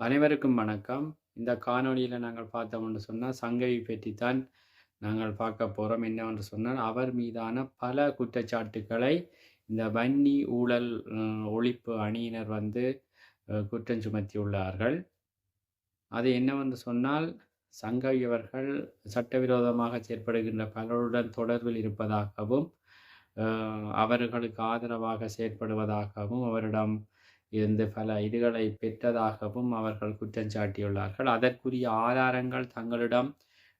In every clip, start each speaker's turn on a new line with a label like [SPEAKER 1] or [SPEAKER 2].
[SPEAKER 1] அனைவருக்கும் வணக்கம். இந்த காணொளியில நாங்கள் பார்த்தோம்னு சொன்னால், சங்கவி பற்றித்தான் நாங்கள் பார்க்க போறோம். என்னவென்று சொன்னால், அவர் மீதான பல குற்றச்சாட்டுக்களை இந்த வன்னி ஊழல் ஒழிப்பு அணியினர் வந்து குற்றம் சுமத்தியுள்ளார்கள். அது என்னவென்று சொன்னால், சங்கவி அவர்கள் சட்டவிரோதமாக செயற்படுகின்ற பலருடன் தொடர்பில் இருப்பதாகவும், அவர்களுக்கு ஆதரவாக செயற்படுவதாகவும், அவரிடம் இருந்து பல இதுகளை பெற்றதாகவும் அவர்கள் குற்றம் சாட்டியுள்ளார்கள். அதற்குரிய ஆதாரங்கள் தங்களிடம்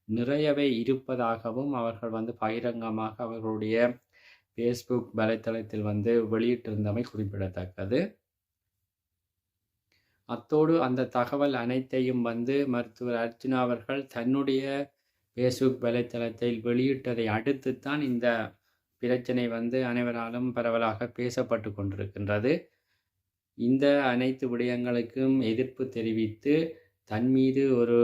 [SPEAKER 1] நிறையவே இருப்பதாகவும் அவர்கள் வந்து பகிரங்கமாக அவர்களுடைய ஃபேஸ்புக் வலைத்தளத்தில் வந்து வெளியிட்டிருந்தமை குறிப்பிடத்தக்கது. அத்தோடு அந்த தகவல் அனைத்தையும் வந்து மருத்துவர் அர்ச்சுனா அவர்கள் தன்னுடைய ஃபேஸ்புக் வலைத்தளத்தில் வெளியிட்டதை அடுத்துத்தான் இந்த பிரச்சனை வந்து அனைவராலும் பரவலாக பேசப்பட்டு கொண்டிருக்கின்றது. இந்த அனைத்து விடயங்களுக்கும் எதிர்ப்பு தெரிவித்து தன் மீது ஒரு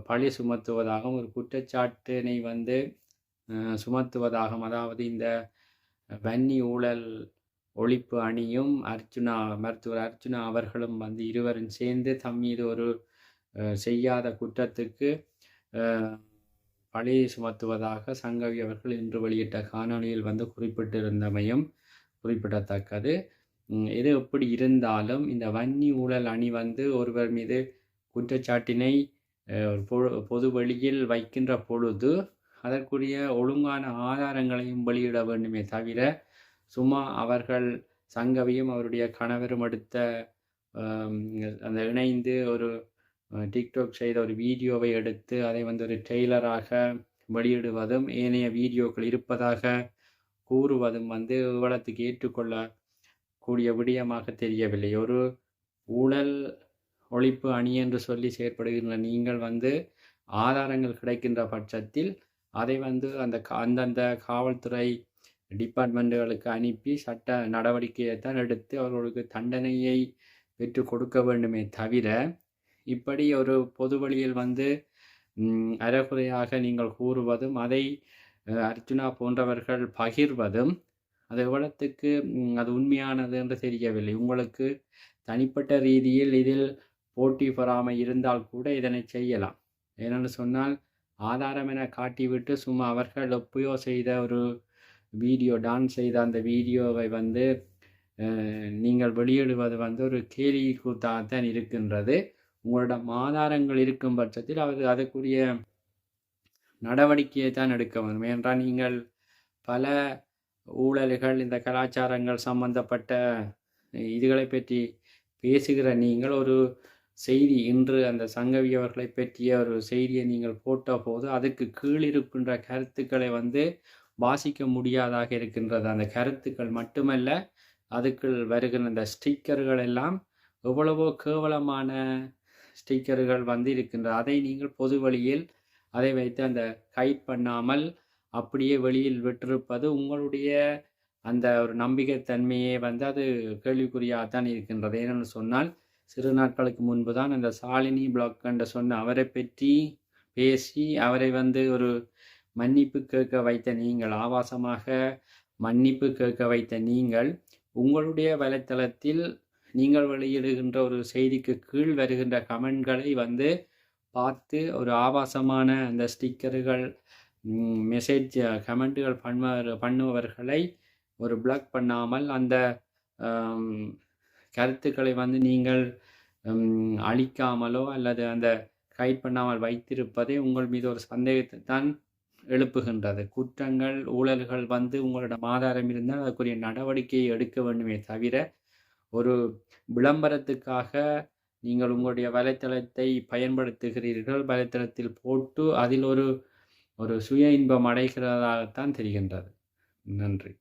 [SPEAKER 1] பழி சுமத்துவதாகவும் ஒரு குற்றச்சாட்டினை வந்து சுமத்துவதாகவும், அதாவது இந்த வன்னி ஊழல் ஒழிப்பு அணியும் மருத்துவர் அர்ச்சுனா அவர்களும் வந்து இருவரும் சேர்ந்து தம் மீது ஒரு செய்யாத குற்றத்துக்கு பழி சுமத்துவதாக சங்கவி அவர்கள் இன்று வெளியிட்ட காணொலியில் வந்து குறிப்பிட்டிருந்தமையும் குறிப்பிடத்தக்கது. எது எப்படி இருந்தாலும் இந்த வன்னி ஊழல் அணி வந்து ஒருவர் மீது குற்றச்சாட்டினை பொது வெளியில் வைக்கின்ற பொழுது அதற்குரிய ஒழுங்கான ஆதாரங்களையும் வெளியிட வேண்டுமே தவிர, சும்மா அவர்கள் சங்கவியும் அவருடைய கணவரும் எடுத்த அந்த இணைந்து ஒரு டிக்டாக் செய்த ஒரு வீடியோவை எடுத்து அதை வந்து ஒரு ட்ரெய்லராக வெளியிடுவதும் ஏனைய வீடியோக்கள் இருப்பதாக கூறுவதும் வந்து இவ்வளத்துக்கு ஏற்றுக்கொள்ள கூடிய விடயமாக தெரியவில்லை. ஒரு ஊழல் ஒழிப்பு அணி என்று சொல்லி செயற்படுகின்ற நீங்கள் வந்து ஆதாரங்கள் கிடைக்கின்ற பட்சத்தில் அதை வந்து அந்தந்த காவல்துறை டிபார்ட்மெண்ட்டுகளுக்கு அனுப்பி சட்ட நடவடிக்கையைத்தான் எடுத்து அவர்களுக்கு தண்டனையை பெற்று கொடுக்க வேண்டுமே தவிர, இப்படி ஒரு பொது வழியில் வந்து அறகுறையாக நீங்கள் கூறுவதும் அதை அர்ச்சுனா போன்றவர்கள் பகிர்வதும் அது எவ்வளத்துக்கு அது உண்மையானது என்று தெரியவில்லை. உங்களுக்கு தனிப்பட்ட ரீதியில் இதில் போட்டி பொறாமை இருந்தால் கூட இதனை செய்யலாம். ஏனென்று சொன்னால், ஆதாரம் என காட்டிவிட்டு சும்மா அவர்கள் எப்பயோ செய்த ஒரு வீடியோ, டான்ஸ் செய்த அந்த வீடியோவை வந்து நீங்கள் வெளியிடுவது வந்து ஒரு கேலி கூத்தாகத்தான் இருக்கின்றது. உங்களிடம் ஆதாரங்கள் இருக்கும் பட்சத்தில் அவர் அதற்குரிய நடவடிக்கையை தான் எடுக்க வேண்டும். ஏனென்றால் நீங்கள் பல ஊழல்கள், இந்த கலாச்சாரங்கள் சம்பந்தப்பட்ட இதுகளை பற்றி பேசுகிற நீங்கள் ஒரு செய்தி, இன்று அந்த சங்கவி அவர்களை பற்றிய ஒரு செய்தியை நீங்கள் போட்ட போது அதுக்கு கீழ் இருக்கின்ற கருத்துக்களை வந்து வாசிக்க முடியாதாக இருக்கின்றது. அந்த கருத்துக்கள் மட்டுமல்ல, அதுக்குள் வருகின்ற அந்த ஸ்டிக்கர்கள் எல்லாம் எவ்வளவோ கேவலமான ஸ்டிக்கர்கள் வந்து இருக்கின்றது. அதை நீங்கள் பொது வழியில் அதை வைத்து அந்த கைட் பண்ணாமல் அப்படியே வெளியில் விட்டிருப்பது உங்களுடைய அந்த ஒரு நம்பிக்கைத்தன்மையே வந்து அது கேள்விக்குறியாகத்தான் இருக்கின்றது. ஏனென்று சொன்னால், சிறு நாட்களுக்கு முன்பு தான் அந்த சாலினி பிளாக் என்று சொன்ன அவரை பற்றி பேசி அவரை வந்து ஒரு மன்னிப்பு கேட்க வைத்த நீங்கள், ஆபாசமாக மன்னிப்பு கேட்க வைத்த நீங்கள், உங்களுடைய வலைத்தளத்தில் நீங்கள் வெளியிடுகின்ற ஒரு செய்திக்கு கீழ் வருகின்ற கமெண்ட்களை வந்து பார்த்து ஒரு ஆபாசமான அந்த ஸ்டிக்கர்கள், மெசேஜ் கமெண்ட்டுகள் பண்ணுபவர்களை ஒரு பிளாக் பண்ணாமல் அந்த கருத்துக்களை வந்து நீங்கள் அழிக்காமலோ அல்லது அந்த கைட் பண்ணாமல் வைத்திருப்பதே உங்கள் மீது ஒரு சந்தேகத்தை தான் எழுப்புகின்றது. குற்றங்கள், ஊழல்கள் வந்து உங்களிடம் ஆதாரம் இருந்தால் அதுக்குரிய நடவடிக்கையை எடுக்க வேண்டுமே தவிர, ஒரு விளம்பரத்துக்காக நீங்கள் உங்களுடைய வலைத்தளத்தை பயன்படுத்துகிறீர்கள், வலைத்தளத்தில் போட்டு அதில் ஒரு சுய இன்பம் அடைகிறதாகத்தான் தெரிகின்றது. நன்றி.